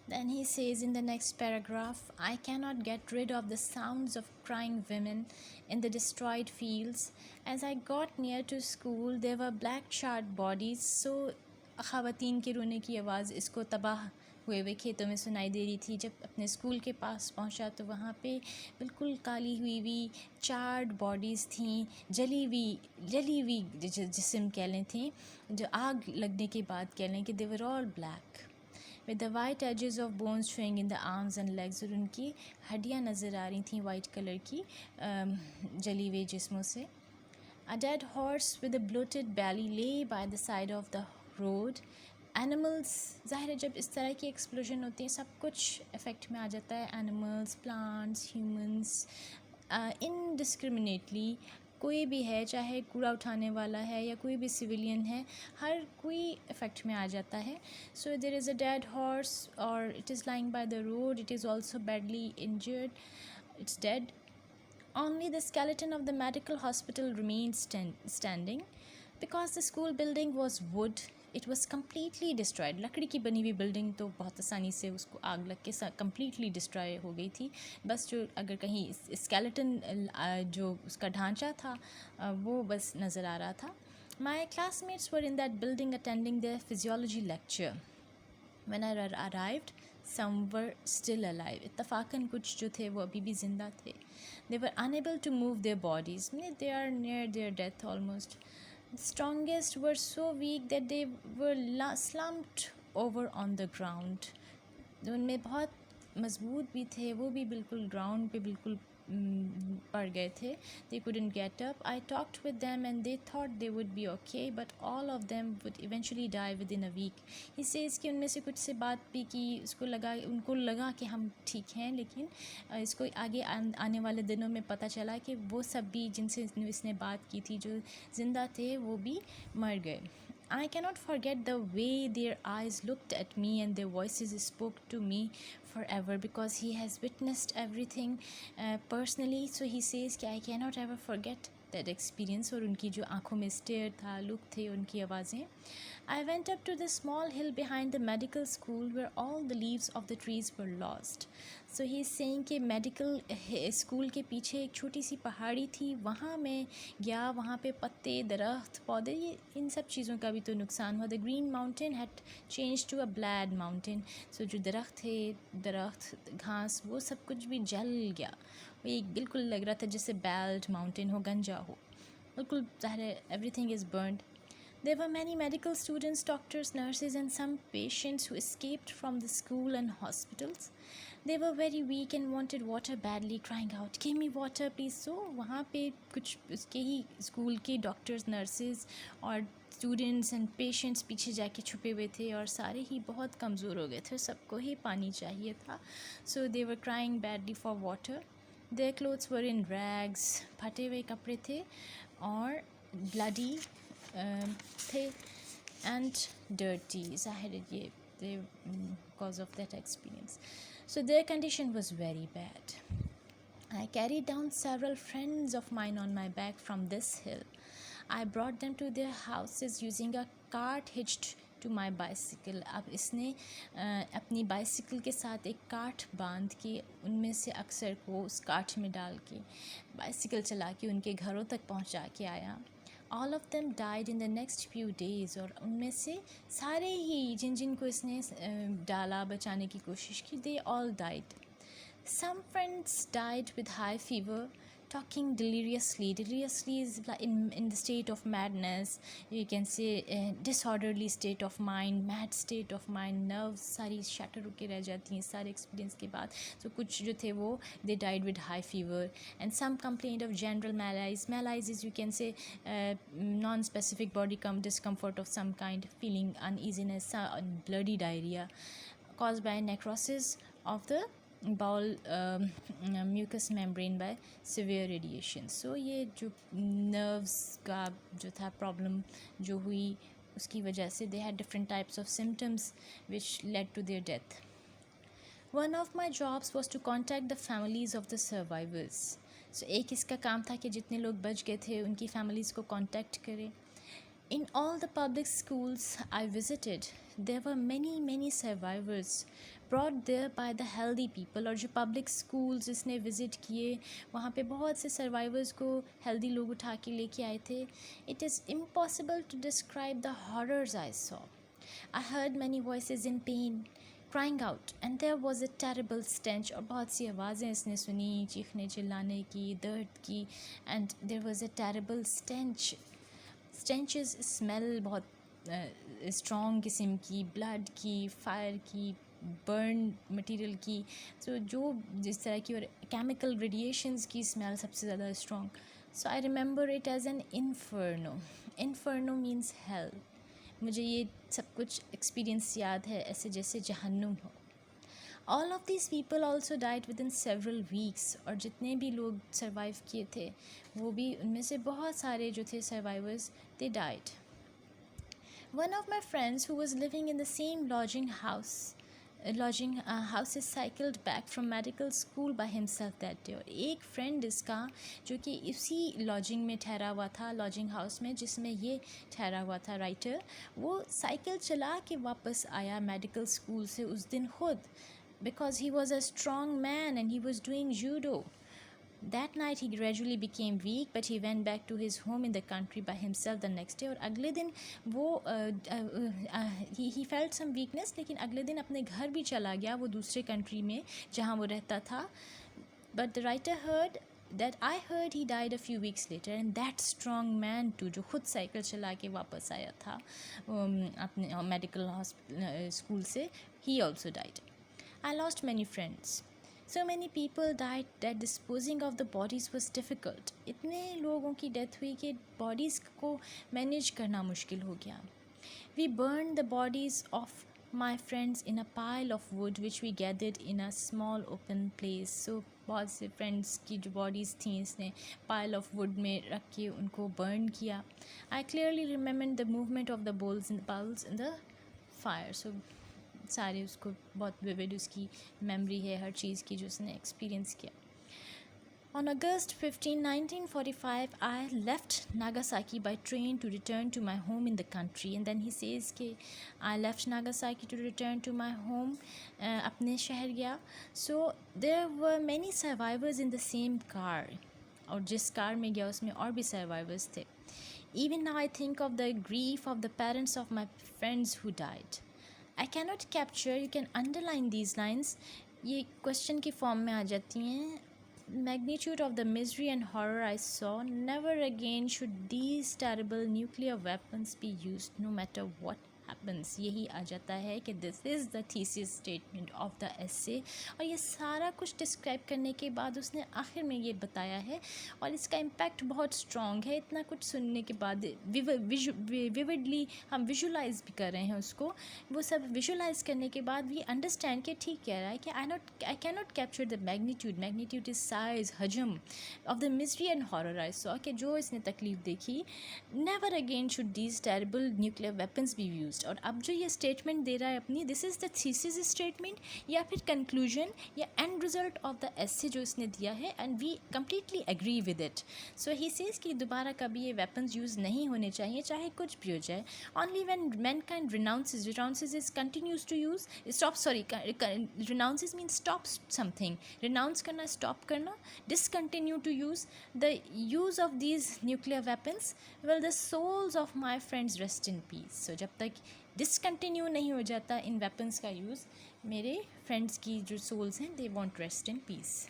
Then he says in the next paragraph, I cannot get rid of the sounds of crying women in the destroyed fields. As I got near to school, there were black charred bodies, so ख़वातीन के रोने की आवाज़ इसको तबाह हुए हुए खेतों में सुनाई दे रही थी। जब अपने स्कूल के पास पहुंचा तो वहाँ पे बिल्कुल काली हुई चार्ड बॉडीज़ थीं, जली हुई जिस्म कह लें थी, जो आग लगने के बाद कह लें कि they were all black with the white edges of bones showing in the arms and legs। और उनकी हड्डियाँ नज़र आ रही थी वाइट कलर की जली हुए जिस्मों से। A dead horse with a bloated belly lay by the side of the road। Animals, ज़ाहिर है जब इस तरह की एक्सप्लोजन होती है सब कुछ इफ़ेक्ट में आ जाता है, एनिमल्स, प्लांट्स, ह्यूमंस, इनडिस्क्रिमिनेटली कोई भी है, चाहे कूड़ा उठाने वाला है या कोई भी सिविलियन है, हर कोई इफ़ेक्ट में आ जाता है। So there is a dead horse और it is lying by the road, it is also badly injured, it's dead. Only the skeleton of the medical hospital remained standing because the school building was wood. It was completely destroyed। लकड़ी की बनी हुई building तो बहुत आसानी से उसको आग लग के completely destroy हो गई थी। बस जो अगर कहीं skeleton जो उसका ढांचा था वो बस नज़र आ रहा था। My classmates were in that building attending their physiology lecture। When I arrived, some were still alive। इत्तफ़ाक़न कुछ जो थे वो अभी भी ज़िंदा थे। They were unable to move their bodies। They are near their death almost। The strongest were so weak that they were slumped over on the ground। उनमें बहुत मज़बूत भी थे, वो भी बिल्कुल ग्राउंड पे बिल्कुल पड़ गए थे। They couldn't get up। I talked with them and they thought they would be okay, but all of them would eventually die within a week। He says कि उनमें से कुछ से बात भी की, उनको लगा कि हम ठीक हैं, लेकिन इसको आगे आने वाले दिनों में पता चला कि वो सब भी जिनसे इसने बात की थी जो ज़िंदा थे वो भी मर गए। I cannot forget the way their eyes looked at me and their voices spoke to me forever because he has witnessed everything personally। So he says कि I cannot ever forget that experience। और उनकी जो आँखों में stair था, look थे, उनकी आवाज़ें। I went up to the small hill behind the medical school where all the leaves of the trees were lost। So he is saying कि मेडिकल स्कूल के पीछे एक छोटी सी पहाड़ी थी, वहाँ मैं गया, वहाँ पे पत्ते, दरख्त, पौधे, ये इन सब चीज़ों का भी तो नुकसान हुआ। The green mountain had change to a bald mountain. So जो दरख्त थे, दरख्त, घास, वो सब कुछ भी जल गया। वो एक बिल्कुल लग रहा था जैसे बैल्ड माउंटेन हो, गंजा हो, बिल्कुल ज़ाहिर है everything is burned. There were many medical students, doctors, nurses, and some patients who escaped from the school and hospitals। They were very weak and wanted water badly, crying out, "Give me water, please!" So वहाँ पे कुछ उसके ही school के doctors, nurses और students and patients पीछे जाके छुपे हुए थे और सारे ही बहुत कमज़ोर हो गए थे, सबको ही पानी चाहिए था। So they were crying badly for water। Their clothes were in rags। फटे हुए कपड़े थे और bloody थे and dirty। ज़ाहिर है ये because of that experience। So their condition was very bad। I carried down several friends of mine on my back from this hill। I brought them to their houses using a cart hitched to my bicycle। अब इसने अपनी bicycle के साथ एक cart बांध के उनमें से अक्सर को उस कार्ट में डाल के बाइसिकल चला के उनके घरों तक पहुंचा के आया। All of them died in the next few days। और उनमें से सारे ही जिन को इसने डाला, बचाने की कोशिश की, they all died। Some friends died with high fever, talking deliriously। Deliriously is in the state of madness, you can say disorderly state of mind, mad state of mind। nerves सारी shatter होके रह जाती हैं सारे experience के बाद। So कुछ जो थे वो they died with high fever and some complained of general malaise। malaise is, you can say, non-specific body discomfort of some kind, feeling uneasiness, bloody diarrhea caused by necrosis of the bowel mucous membrane by severe radiation। So ये जो nerves का जो था problem जो हुई उसकी वजह से they had different types of symptoms which led to their death। One of my jobs was to contact the families of the survivors। So एक इसका काम था कि जितने लोग बच गए थे उनकी families को contact करें। In all the public schools I visited, there were many survivors brought there by the healthy people. और जो public schools जिसने visit किए वहाँ पे बहुत से survivors को healthy लोग उठा के लेके आए थे. It is impossible to describe the horrors I saw. I heard many voices in pain crying out, and there was a terrible stench. और बहुत सी आवाज़ें इसने सुनी चीखने चिल्लाने की, दर्द की, and there was a terrible stench. Stenches smell बहुत स्ट्रॉन्ग किस्म की, ब्लड की, फायर की, बर्न मटेरियल की, सो जो जिस तरह की, और केमिकल रेडिएशंस की स्मेल सबसे ज़्यादा strong. So I remember it as an inferno. Inferno means hell. मुझे ये सब कुछ एक्सपीरियंस याद है ऐसे जैसे जहन्नुम हो. All of this people also died with in several weeks. और जितने भी लोग सर्वाइव किए थे वो भी, उनमें से बहुत सारे जो थे survivors, they died. One of my friends who was living in the same lodging house is cycled back from medical school by himself that day. और एक फ्रेंड इसका जो कि इसी लॉजिंग में ठहरा हुआ था, लॉजिंग हाउस में जिसमें ये ठहरा हुआ था राइटर, वो साइकिल चला के वापस आया मेडिकल स्कूल से उस दिन खुद, because he was a strong man and he was doing judo. That night he gradually became weak, but he went back to his home in the country by himself the next day. और अगले दिन वो he felt some weakness, लेकिन अगले दिन अपने घर भी चला गया वो दूसरे कंट्री में जहाँ वो रहता था. But the writer heard he died a few weeks later, and that strong man too, जो खुद साइकिल चला के वापस आया था अपने मेडिकल स्कूल से, he also died. I lost many friends. So many people died that disposing of the bodies was difficult. इतने लोगों की डेथ हुई कि bodies को मैनेज करना मुश्किल हो गया. We burned the bodies of my friends in a pile of wood which we gathered in a small open place. So बहुत से friends की जो bodies थी इसने pile of wood में रख के उनको burn किया. I clearly remembered the movement of the bowls in the fire. So सारे उसको बहुत विविड उसकी मेमोरी है हर चीज़ की जो उसने एक्सपीरियंस किया. On August 15, 1945, I left Nagasaki by train to return to my home in the country. And then he says कि I left Nagasaki to return to my home, अपने शहर गया. So there were many survivors in the same car. और जिस car में गया उसमें और भी survivors थे. Even now I think of the grief of the parents of my friends who died. I cannot capture, you can underline these lines, ये question की फॉर्म में आ जाती हैं. Magnitude of the misery and horror I saw. Never again should these terrible nuclear weapons be used, no matter what happens. यही आ जाता है कि this is the thesis statement of the essay. और ये सारा कुछ डिस्क्राइब करने के बाद उसने आखिर में ये बताया है, और इसका इम्पैक्ट बहुत स्ट्रॉन्ग है. इतना कुछ सुनने के बाद विविडली हम विजुलाइज भी कर रहे हैं उसको. वो सब विजुलाइज करने के बाद वी अंडरस्टैंड कि ठीक कह रहा है कि I can not capture the magnitude is size, हजम of the misery and horror I saw, कि जो इसने तकलीफ देखी. Never again should these terrible nuclear weapons be used. और अब जो ये स्टेटमेंट दे रहा है अपनी, this is the thesis statement या फिर कंक्लूजन या end result of the essay जो इसने दिया है, and we completely agree with it. So he says कि दोबारा कभी ये वेपन्स यूज़ नहीं होने चाहिए चाहे कुछ भी हो जाए. Only when mankind renounces is continues to use renounces mean stop something. Renounce करना, स्टॉप करना, discontinue to use the use of these nuclear weapons. Well the souls of my friends rest in peace. So जब तक discontinue नहीं हो जाता इन weapons का use, मेरे फ्रेंड्स की जो सोल्स हैं they want rest in piece.